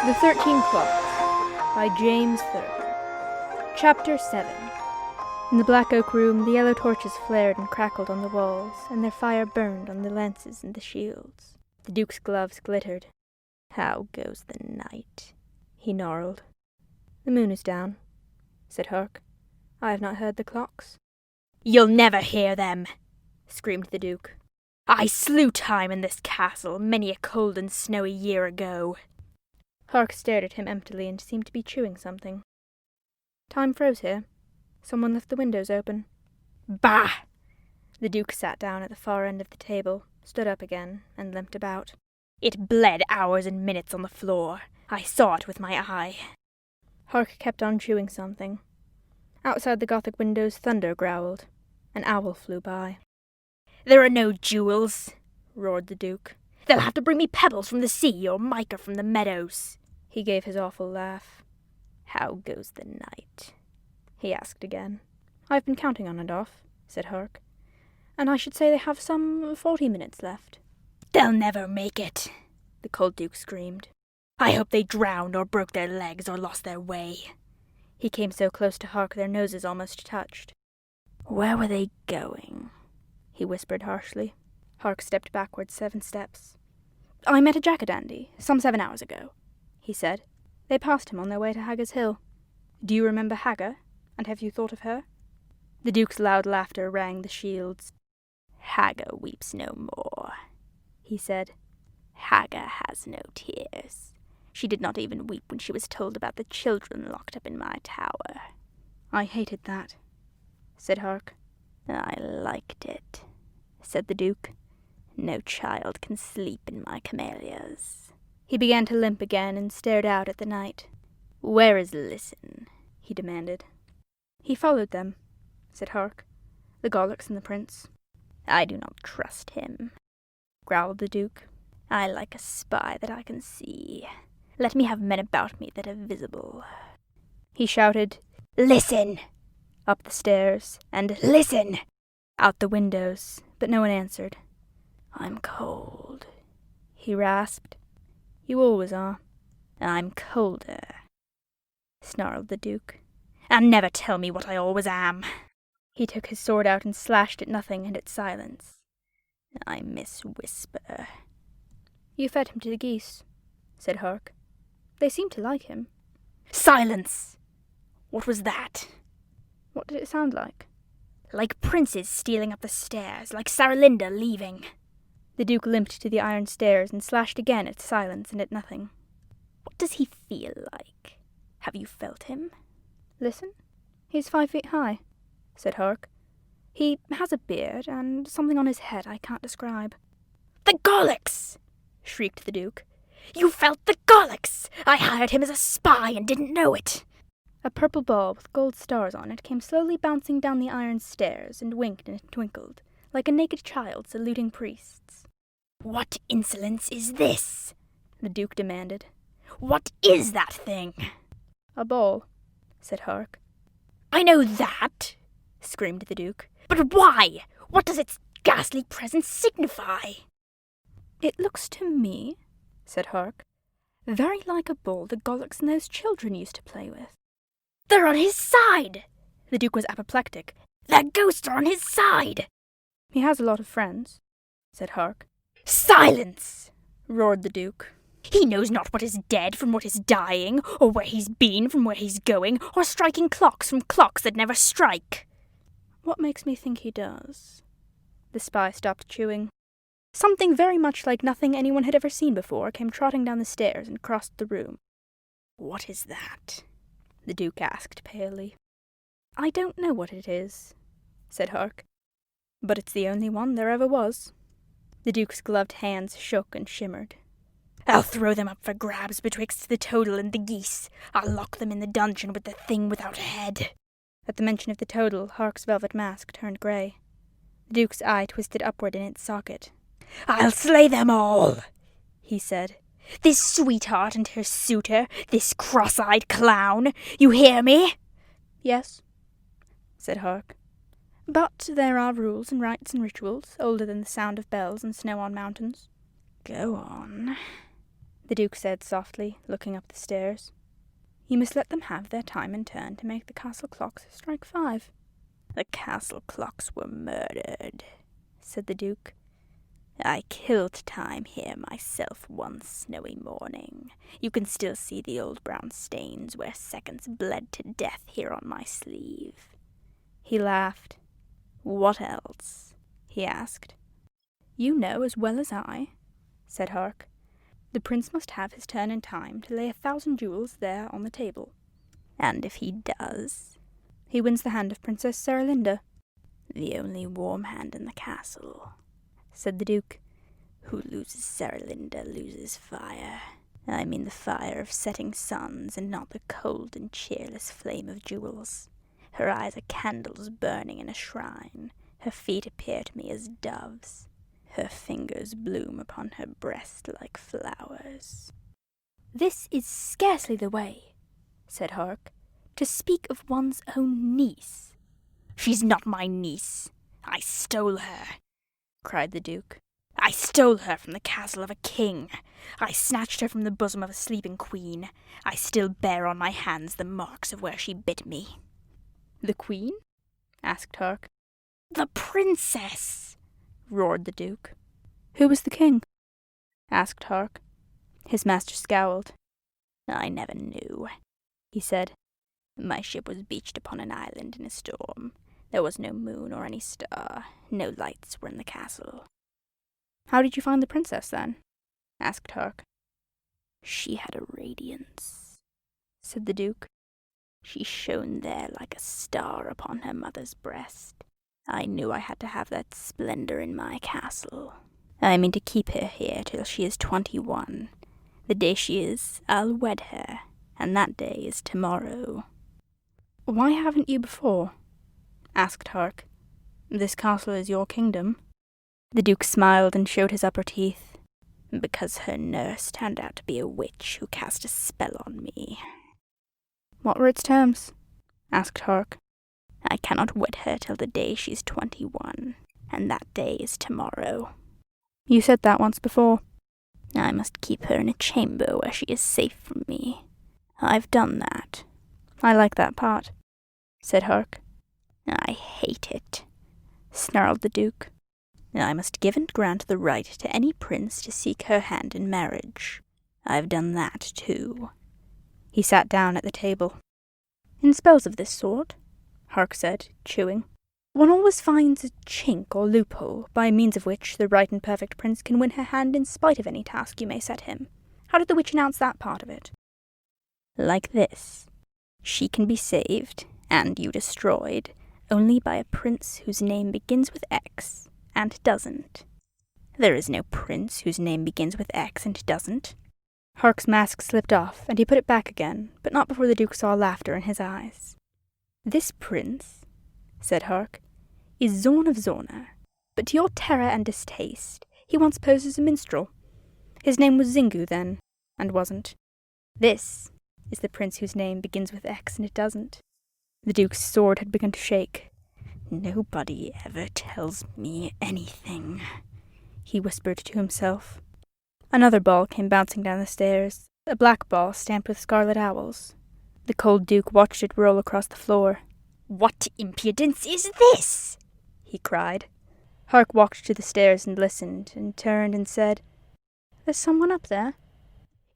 The 13 Clocks by James Thurber. Chapter 7. In the black oak room, the yellow torches flared and crackled on the walls, and their fire burned on the lances and the shields. The Duke's gloves glittered. "How goes the night?" he gnarled. "The moon is down," said Hark. "I have not heard the clocks." "You'll never hear them," screamed the Duke. "I slew time in this castle many a cold and snowy year ago." Hark stared at him emptily and seemed to be chewing something. "Time froze here. Someone left the windows open." "Bah!" The Duke sat down at the far end of the table, stood up again, and limped about. "It bled hours and minutes on the floor. I saw it with my eye." Hark kept on chewing something. Outside the Gothic windows thunder growled. An owl flew by. "There are no jewels," roared the Duke. "They'll have to bring me pebbles from the sea or mica from the meadows." He gave his awful laugh. "How goes the night?" he asked again. "I've been counting on and off," said Hark, "and I should say they have some 40 minutes left." "They'll never make it," the cold Duke screamed. "I hope they drowned or broke their legs or lost their way." He came so close to Hark their noses almost touched. "Where were they going?" he whispered harshly. Hark stepped backwards 7 steps. "I met a jack-a-dandy some 7 hours ago," he said. "They passed him on their way to Hagger's Hill. Do you remember Hagger, and have you thought of her?" The Duke's loud laughter rang the shields. "Hagger weeps no more," he said. "Hagger has no tears. She did not even weep when she was told about the children locked up in my tower." "I hated that," said Hark. "I liked it," said the Duke. "No child can sleep in my camellias." He began to limp again and stared out at the night. "Where is Listen?" he demanded. "He followed them," said Hark. "The Gaulics and the Prince." "I do not trust him," growled the Duke. "I like a spy that I can see. Let me have men about me that are visible." He shouted, "Listen!" up the stairs, and "Listen!" out the windows, but no one answered. "I'm cold," he rasped. "You always are." "I'm colder," snarled the Duke. "And never tell me what I always am." He took his sword out and slashed at nothing and at silence. "I miss Whisper." "You fed him to the geese," said Hark. "They seemed to like him." "Silence! What was that?" "What did it sound like?" "Like princes stealing up the stairs, like Saralinda leaving." The Duke limped to the iron stairs and slashed again at silence and at nothing. "What does he feel like? Have you felt him?" "Listen? He's 5 feet high," said Hark. "He has a beard and something on his head I can't describe." "The Gaulics!" shrieked the Duke. "You felt the Gaulics! I hired him as a spy and didn't know it." A purple ball with gold stars on it came slowly bouncing down the iron stairs and winked and twinkled, like a naked child saluting priests. "What insolence is this?" the Duke demanded. "What is that thing?" "A ball," said Hark. "I know that," screamed the Duke. "But why? What does its ghastly presence signify?" "It looks to me," said Hark, "very like a ball the Gaulics and those children used to play with." "They're on his side!" The Duke was apoplectic. "The ghosts are on his side!" "He has a lot of friends," said Hark. "Silence!" roared the Duke. "He knows not what is dead from what is dying, or where he's been from where he's going, or striking clocks from clocks that never strike." "What makes me think he does?" The spy stopped chewing. Something very much like nothing anyone had ever seen before came trotting down the stairs and crossed the room. "What is that?" the Duke asked palely. "I don't know what it is," said Hark, "but it's the only one there ever was." The Duke's gloved hands shook and shimmered. "I'll throw them up for grabs betwixt the toadle and the geese. I'll lock them in the dungeon with the thing without a head." At the mention of the toadle, Hark's velvet mask turned grey. The Duke's eye twisted upward in its socket. "I'll slay them all," he said. "This sweetheart and her suitor, this cross-eyed clown. You hear me?" "Yes," said Hark. "But there are rules and rites and rituals older than the sound of bells and snow on mountains." "Go on," the Duke said softly, looking up the stairs. You must let them have their time and turn to make the castle clocks strike 5. The castle clocks were murdered, said the Duke. I killed time here myself one snowy morning. You can still see the old brown stains where seconds bled to death here on my sleeve. He laughed. What else? He asked. You know as well as I, said Hark. The prince must have his turn in time to lay 1,000 jewels there on the table. And if he does? He wins the hand of Princess Saralinda. The only warm hand in the castle, said the Duke. Who loses Saralinda loses fire. I mean the fire of setting suns, and not the cold and cheerless flame of jewels. Her eyes are candles burning in a shrine. Her feet appear to me as doves. Her fingers bloom upon her breast like flowers. This is scarcely the way, said Hark, to speak of one's own niece. She's not my niece. I stole her, cried the Duke. I stole her from the castle of a king. I snatched her from the bosom of a sleeping queen. I still bear on my hands the marks of where she bit me. The queen? Asked Hark. The princess, roared the Duke. Who was the king? Asked Hark. His master scowled. I never knew, he said. My ship was beached upon an island in a storm. There was no moon or any star. No lights were in the castle. How did you find the princess, then? Asked Hark. She had a radiance, said the Duke. She shone there like a star upon her mother's breast. I knew I had to have that splendor in my castle. I mean to keep her here till she is 21. The day she is, I'll wed her, and that day is tomorrow. Why haven't you before? Asked Hark. This castle is your kingdom. The Duke smiled and showed his upper teeth. Because her nurse turned out to be a witch who cast a spell on me. What were its terms? Asked Hark. I cannot wed her till the day she's 21, and that day is tomorrow. You said that once before. I must keep her in a chamber where she is safe from me. I've done that. I like that part, said Hark. I hate it, snarled the Duke. I must give and grant the right to any prince to seek her hand in marriage. I've done that, too. He sat down at the table. In spells of this sort, Hark said, chewing, one always finds a chink or loophole by means of which the right and perfect prince can win her hand in spite of any task you may set him. How did the witch announce that part of it? Like this. She can be saved, and you destroyed, only by a prince whose name begins with X and doesn't. There is no prince whose name begins with X and doesn't. Hark's mask slipped off, and he put it back again, but not before the Duke saw laughter in his eyes. This prince, said Hark, is Zorn of Zorna, but to your terror and distaste, he once posed as a minstrel. His name was Zingu then, and wasn't. This is the prince whose name begins with X and it doesn't. The Duke's sword had begun to shake. Nobody ever tells me anything, he whispered to himself. Another ball came bouncing down the stairs, a black ball stamped with scarlet owls. The cold Duke watched it roll across the floor. What impudence is this? He cried. Hark walked to the stairs and listened, and turned and said, There's someone up there.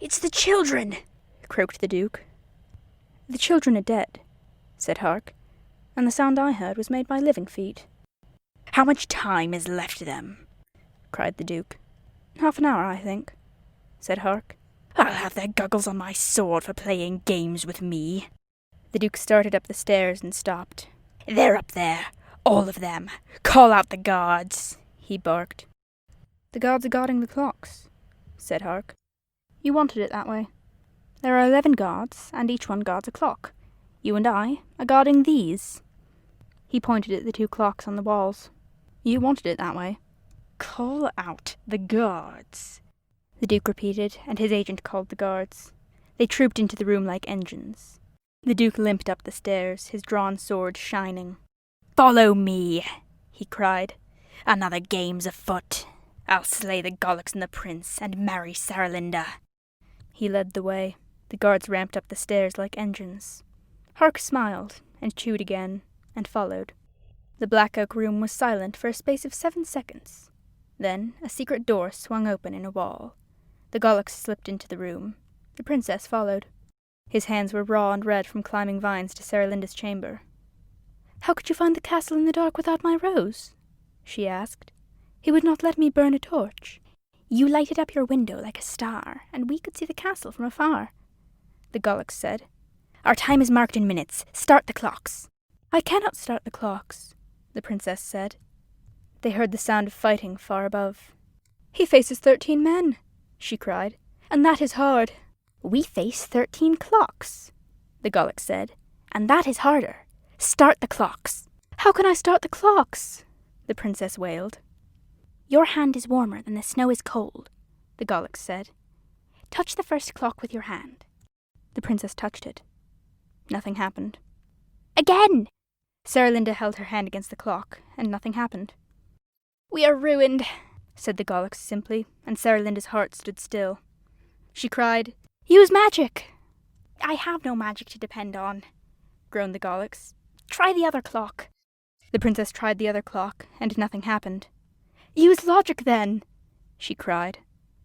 It's the children, croaked the Duke. The children are dead, said Hark, and the sound I heard was made by living feet. How much time is left them? Cried the Duke. Half an hour, I think, said Hark. I'll have their goggles on my sword for playing games with me. The Duke started up the stairs and stopped. They're up there, all of them. Call out the guards, he barked. The guards are guarding the clocks, said Hark. You wanted it that way. There are 11 guards, and each one guards a clock. You and I are guarding these. He pointed at the 2 clocks on the walls. You wanted it that way. Call out the guards, the Duke repeated, and his agent called the guards. They trooped into the room like engines. The Duke limped up the stairs, his drawn sword shining. Follow me, he cried. Another game's afoot. I'll slay the Gollocks and the prince, and marry Saralinda. He led the way. The guards ramped up the stairs like engines. Hark smiled, and chewed again, and followed. The black oak room was silent for a space of 7 seconds. Then a secret door swung open in a wall. The Gollux slipped into the room. The princess followed. His hands were raw and red from climbing vines to Saralinda's chamber. "How could you find the castle in the dark without my rose?" she asked. "He would not let me burn a torch." "You lighted up your window like a star, and we could see the castle from afar," the Gollux said. "Our time is marked in minutes. Start the clocks." "I cannot start the clocks," the princess said. They heard the sound of fighting far above. "He faces 13 men," she cried, "and that is hard." "We face 13 clocks," the Gollux said, "and that is harder. Start the clocks." "How can I start the clocks?" the princess wailed. "Your hand is warmer than the snow is cold," the Gollux said. "Touch the first clock with your hand." The princess touched it. Nothing happened. "Again!" Saralinda held her hand against the clock, and nothing happened. "We are ruined," said the Gollux simply, and Saralinda's heart stood still. She cried, "Use magic!" "I have no magic to depend on," groaned the Gollux. "Try the other clock." The princess tried the other clock, and nothing happened. "Use logic, then!" she cried.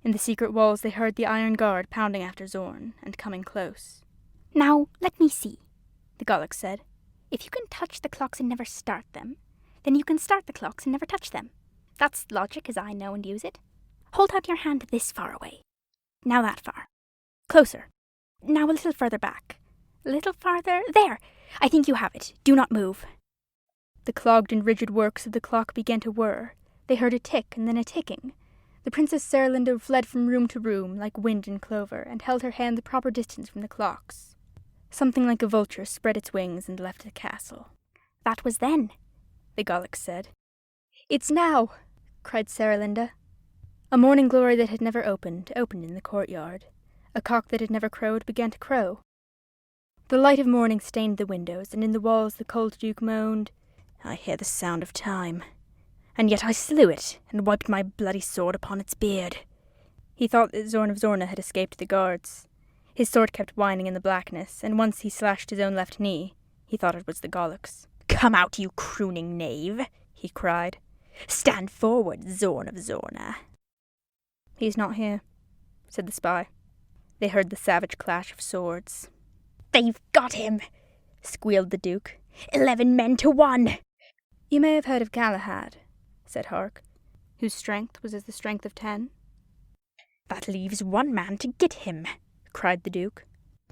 In the secret walls they heard the iron guard pounding after Zorn, and coming close. "Now, let me see," the Gollux said. "If you can touch the clocks and never start them, then you can start the clocks and never touch them. That's logic as I know and use it. Hold out your hand this far away. Now that far. Closer. Now a little further back. A little farther. There! I think you have it. Do not move." The clogged and rigid works of the clock began to whir. They heard a tick and then a ticking. The Princess Saralinda fled from room to room like wind in clover, and held her hand the proper distance from the clocks. Something like a vulture spread its wings and left the castle. "That was then," the Gollux said. "It's now!" cried Saralinda. A morning glory that had never opened in the courtyard. A cock that had never crowed began to crow. The light of morning stained the windows, and in the walls the cold Duke moaned, "I hear the sound of time. And yet I slew it, and wiped my bloody sword upon its beard." He thought that Zorn of Zorna had escaped the guards. His sword kept whining in the blackness, and once he slashed his own left knee. He thought it was the Gollux. "Come out, you crooning knave," he cried. "Stand forward, Zorn of Zorna." "He's not here," said the spy. They heard the savage clash of swords. "They've got him," squealed the Duke. 11 men to 1. "You may have heard of Galahad," said Hark, "whose strength was as the strength of 10. "That leaves 1 man to get him," cried the Duke.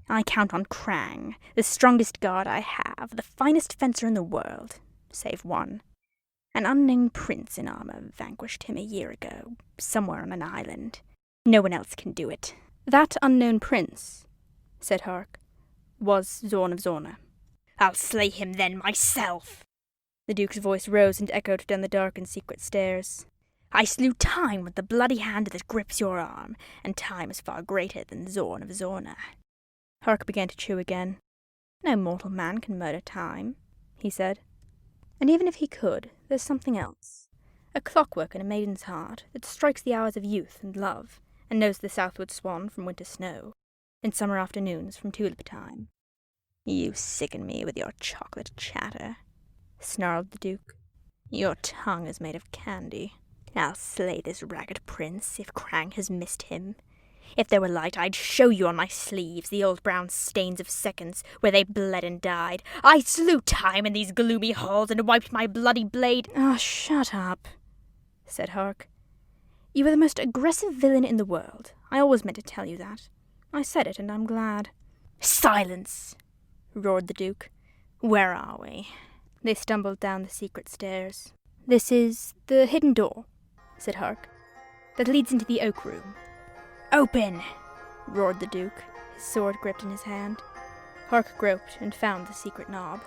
"I count on Krang, the strongest guard I have, the finest fencer in the world, save one. An unnamed prince in armor vanquished him a year ago, somewhere on an island. No one else can do it." "That unknown prince," said Hark, "was Zorn of Zorna." "I'll slay him then myself." The Duke's voice rose and echoed down the dark and secret stairs. "I slew Time with the bloody hand that grips your arm, and Time is far greater than Zorn of Zorna." Hark began to chew again. "No mortal man can murder Time," he said. "And even if he could, there's something else. A clockwork in a maiden's heart that strikes the hours of youth and love, and knows the southward swan from winter snow, and summer afternoons from tulip time." "You sicken me with your chocolate chatter," snarled the Duke. "Your tongue is made of candy. I'll slay this ragged prince if Krang has missed him. If there were light, I'd show you on my sleeves the old brown stains of seconds where they bled and died. I slew Time in these gloomy halls and wiped my bloody blade—" "Ah, shut up," said Hark. "You are the most aggressive villain in the world. I always meant to tell you that. I said it, and I'm glad." "Silence!" roared the Duke. "Where are we?" They stumbled down the secret stairs. "This is the hidden door," said Hark, "that leads into the oak room." "Open!" roared the Duke, his sword gripped in his hand. Hark groped and found the secret knob.